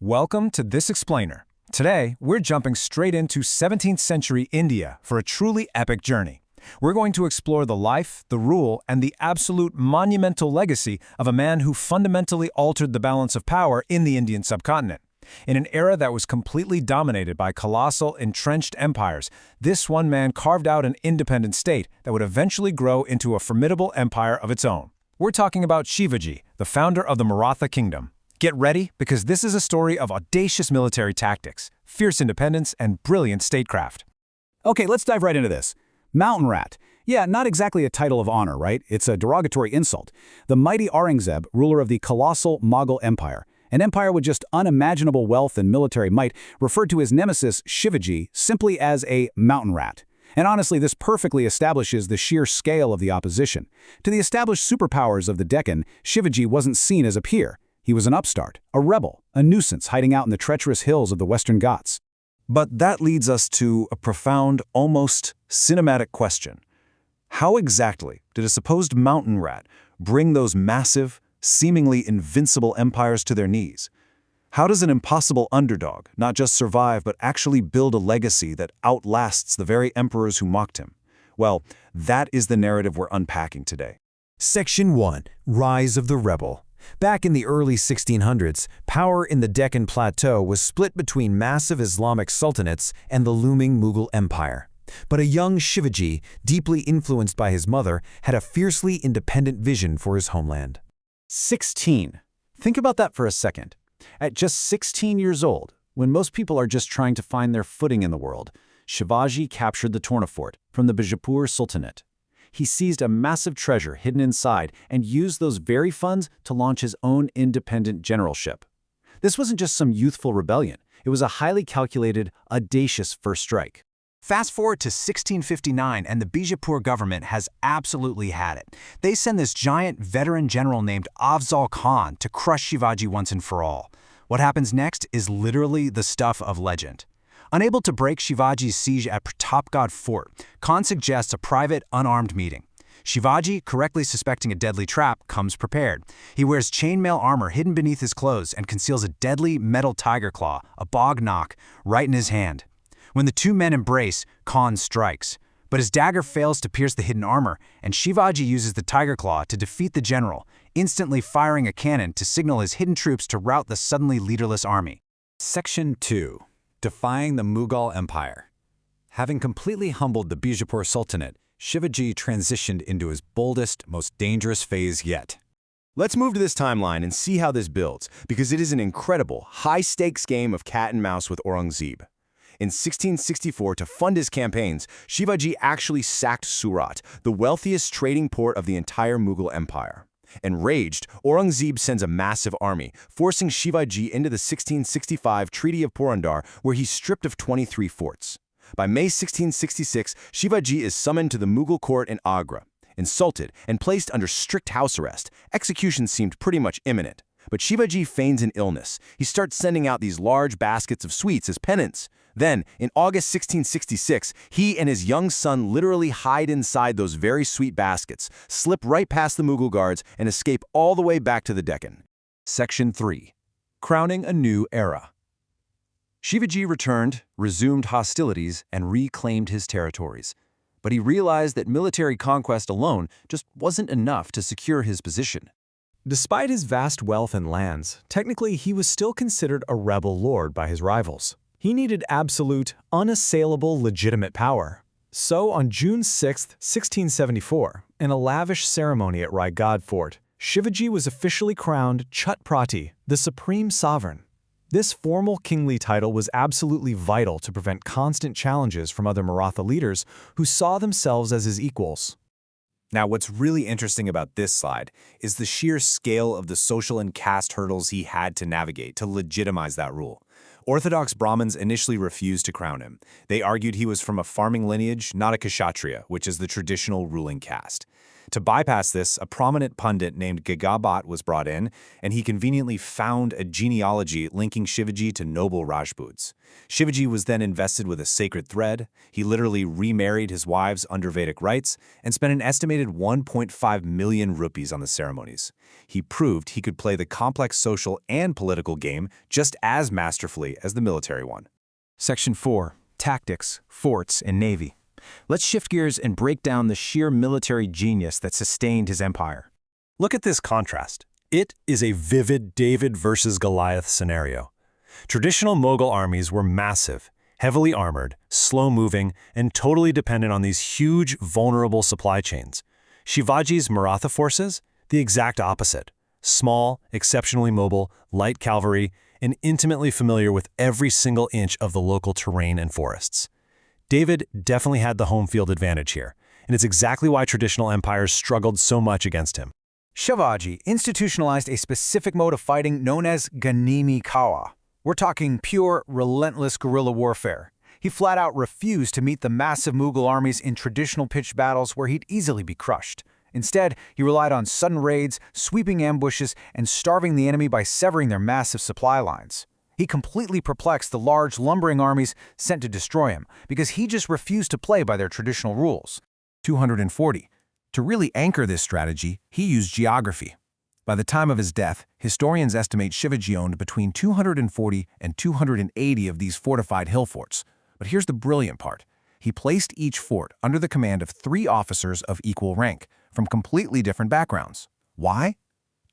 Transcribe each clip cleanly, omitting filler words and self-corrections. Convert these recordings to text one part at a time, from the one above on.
Welcome to This Explainer. Today, we're jumping straight into 17th century India for a truly epic journey. We're going to explore the life, the rule, and the absolute monumental legacy of a man who fundamentally altered the balance of power in the Indian subcontinent. In an era that was completely dominated by colossal, entrenched empires, this one man carved out an independent state that would eventually grow into a formidable empire of its own. We're talking about Shivaji, the founder of the Maratha kingdom. Get ready, because this is a story of audacious military tactics, fierce independence, and brilliant statecraft. Okay, let's dive right into this. Mountain Rat. Yeah, not exactly a title of honor, right? It's a derogatory insult. The mighty Aurangzeb, ruler of the colossal Mughal Empire, an empire with just unimaginable wealth and military might, referred to his nemesis, Shivaji, simply as a mountain rat. And honestly, this perfectly establishes the sheer scale of the opposition. To the established superpowers of the Deccan, Shivaji wasn't seen as a peer. He was an upstart, a rebel, a nuisance hiding out in the treacherous hills of the Western Ghats. But that leads us to a profound, almost cinematic question. How exactly did a supposed mountain rat bring those massive, seemingly invincible empires to their knees? How does an impossible underdog not just survive but actually build a legacy that outlasts the very emperors who mocked him? Well, that is the narrative we're unpacking today. Section 1. Rise of the Rebel. Back in the early 1600s, power in the Deccan Plateau was split between massive Islamic sultanates and the looming Mughal Empire. But a young Shivaji, deeply influenced by his mother, had a fiercely independent vision for his homeland. 16. Think about that for a second. At just 16 years old, when most people are just trying to find their footing in the world, Shivaji captured the Torna fort from the Bijapur Sultanate. He seized a massive treasure hidden inside and used those very funds to launch his own independent generalship. This wasn't just some youthful rebellion. It was a highly calculated, audacious first strike. Fast forward to 1659, and the Bijapur government has absolutely had it. They send this giant veteran general named Afzal Khan to crush Shivaji once and for all. What happens next is literally the stuff of legend. Unable to break Shivaji's siege at Pratapgarh Fort, Khan suggests a private, unarmed meeting. Shivaji, correctly suspecting a deadly trap, comes prepared. He wears chainmail armor hidden beneath his clothes and conceals a deadly metal tiger claw, a bog knock, right in his hand. When the two men embrace, Khan strikes. But his dagger fails to pierce the hidden armor, and Shivaji uses the tiger claw to defeat the general, instantly firing a cannon to signal his hidden troops to rout the suddenly leaderless army. Section 2. Defying the Mughal Empire. Having completely humbled the Bijapur Sultanate, Shivaji transitioned into his boldest, most dangerous phase yet. Let's move to this timeline and see how this builds, because it is an incredible, high-stakes game of cat and mouse with Aurangzeb. In 1664, to fund his campaigns, Shivaji actually sacked Surat, the wealthiest trading port of the entire Mughal Empire. Enraged, Aurangzeb sends a massive army, forcing Shivaji into the 1665 Treaty of Purandar, where he's stripped of 23 forts. By May 1666, Shivaji is summoned to the Mughal court in Agra. Insulted and placed under strict house arrest, execution seemed pretty much imminent. But Shivaji feigns an illness. He starts sending out these large baskets of sweets as penance. Then, in August 1666, he and his young son literally hide inside those very sweet baskets, slip right past the Mughal guards, and escape all the way back to the Deccan. Section 3. Crowning a new era. Shivaji returned, resumed hostilities, and reclaimed his territories. But he realized that military conquest alone just wasn't enough to secure his position. Despite his vast wealth and lands, technically he was still considered a rebel lord by his rivals. He needed absolute, unassailable legitimate power. So on June 6, 1674, in a lavish ceremony at Raigad Fort, Shivaji was officially crowned Chhatrapati, the supreme sovereign. This formal kingly title was absolutely vital to prevent constant challenges from other Maratha leaders who saw themselves as his equals. Now, what's really interesting about this slide is the sheer scale of the social and caste hurdles he had to navigate to legitimize that rule. Orthodox Brahmins initially refused to crown him. They argued he was from a farming lineage, not a kshatriya, which is the traditional ruling caste. To bypass this, a prominent pundit named Gagabat was brought in, and he conveniently found a genealogy linking Shivaji to noble Rajputs. Shivaji was then invested with a sacred thread. He literally remarried his wives under Vedic rites and spent an estimated 1.5 million rupees on the ceremonies. He proved he could play the complex social and political game just as masterfully as the military one. Section 4. Tactics, Forts, and Navy. Let's shift gears and break down the sheer military genius that sustained his empire. Look at this contrast. It is a vivid David versus Goliath scenario. Traditional Mughal armies were massive, heavily armored, slow-moving, and totally dependent on these huge, vulnerable supply chains. Shivaji's Maratha forces? The exact opposite. Small, exceptionally mobile, light cavalry, and intimately familiar with every single inch of the local terrain and forests. David definitely had the home field advantage here, and it's exactly why traditional empires struggled so much against him. Shivaji institutionalized a specific mode of fighting known as Ganimi Kawa. We're talking pure, relentless guerrilla warfare. He flat out refused to meet the massive Mughal armies in traditional pitched battles where he'd easily be crushed. Instead, he relied on sudden raids, sweeping ambushes, and starving the enemy by severing their massive supply lines. He completely perplexed the large, lumbering armies sent to destroy him because he just refused to play by their traditional rules. 240. To really anchor this strategy, he used geography. By the time of his death, historians estimate Shivaji owned between 240 and 280 of these fortified hill forts. But here's the brilliant part. He placed each fort under the command of 3 officers of equal rank, from completely different backgrounds. Why?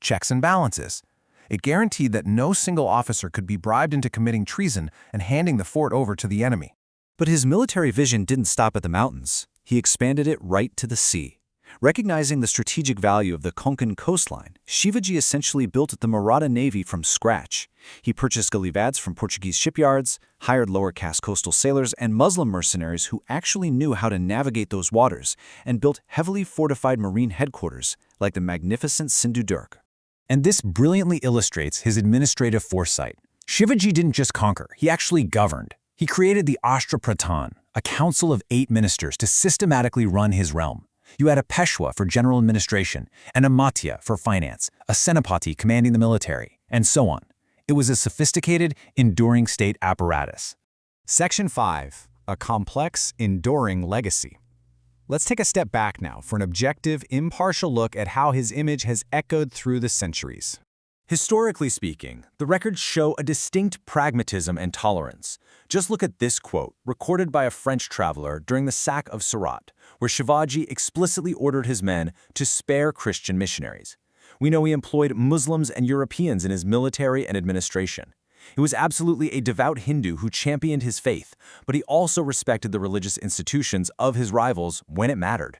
Checks and balances. It guaranteed that no single officer could be bribed into committing treason and handing the fort over to the enemy. But his military vision didn't stop at the mountains. He expanded it right to the sea. Recognizing the strategic value of the Konkan coastline, Shivaji essentially built the Maratha Navy from scratch. He purchased galivads from Portuguese shipyards, hired lower-caste coastal sailors and Muslim mercenaries who actually knew how to navigate those waters, and built heavily fortified marine headquarters like the magnificent Sindhu Durg. And this brilliantly illustrates his administrative foresight. Shivaji didn't just conquer, he actually governed. He created the Ashtrapratan, a council of 8 ministers to systematically run his realm. You had a Peshwa for general administration, and a Matya for finance, a Senapati commanding the military, and so on. It was a sophisticated, enduring state apparatus. Section 5. A complex, enduring legacy. Let's take a step back now for an objective, impartial look at how his image has echoed through the centuries. Historically speaking, the records show a distinct pragmatism and tolerance. Just look at this quote, recorded by a French traveler during the sack of Surat, where Shivaji explicitly ordered his men to spare Christian missionaries. We know he employed Muslims and Europeans in his military and administration. He was absolutely a devout Hindu who championed his faith, but he also respected the religious institutions of his rivals when it mattered.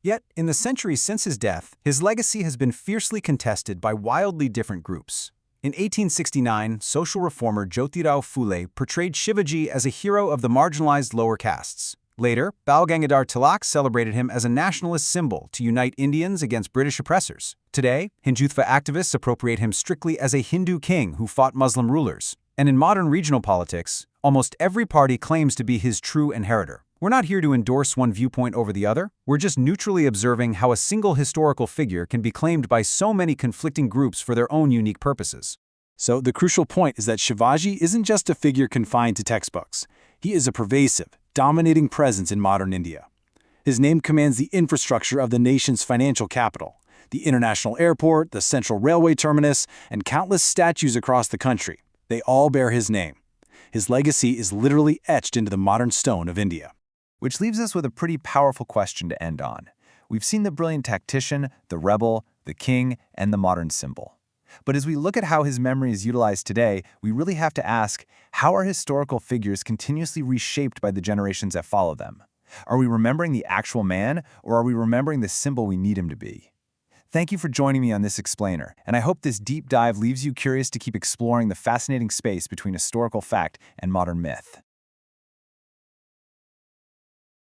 Yet, in the centuries since his death, his legacy has been fiercely contested by wildly different groups. In 1869, social reformer Jyotirao Phule portrayed Shivaji as a hero of the marginalized lower castes. Later, Bal Gangadhar Tilak celebrated him as a nationalist symbol to unite Indians against British oppressors. Today, Hindutva activists appropriate him strictly as a Hindu king who fought Muslim rulers. And in modern regional politics, almost every party claims to be his true inheritor. We're not here to endorse one viewpoint over the other. We're just neutrally observing how a single historical figure can be claimed by so many conflicting groups for their own unique purposes. So the crucial point is that Shivaji isn't just a figure confined to textbooks. He is a pervasive, dominating presence in modern India. His name commands the infrastructure of the nation's financial capital, the international airport, the central railway terminus, and countless statues across the country. They all bear his name. His legacy is literally etched into the modern stone of India. Which leaves us with a pretty powerful question to end on. We've seen the brilliant tactician, the rebel, the king, and the modern symbol. But as we look at how his memory is utilized today, we really have to ask, how are historical figures continuously reshaped by the generations that follow them? Are we remembering the actual man, or are we remembering the symbol we need him to be? Thank you for joining me on this explainer, and I hope this deep dive leaves you curious to keep exploring the fascinating space between historical fact and modern myth.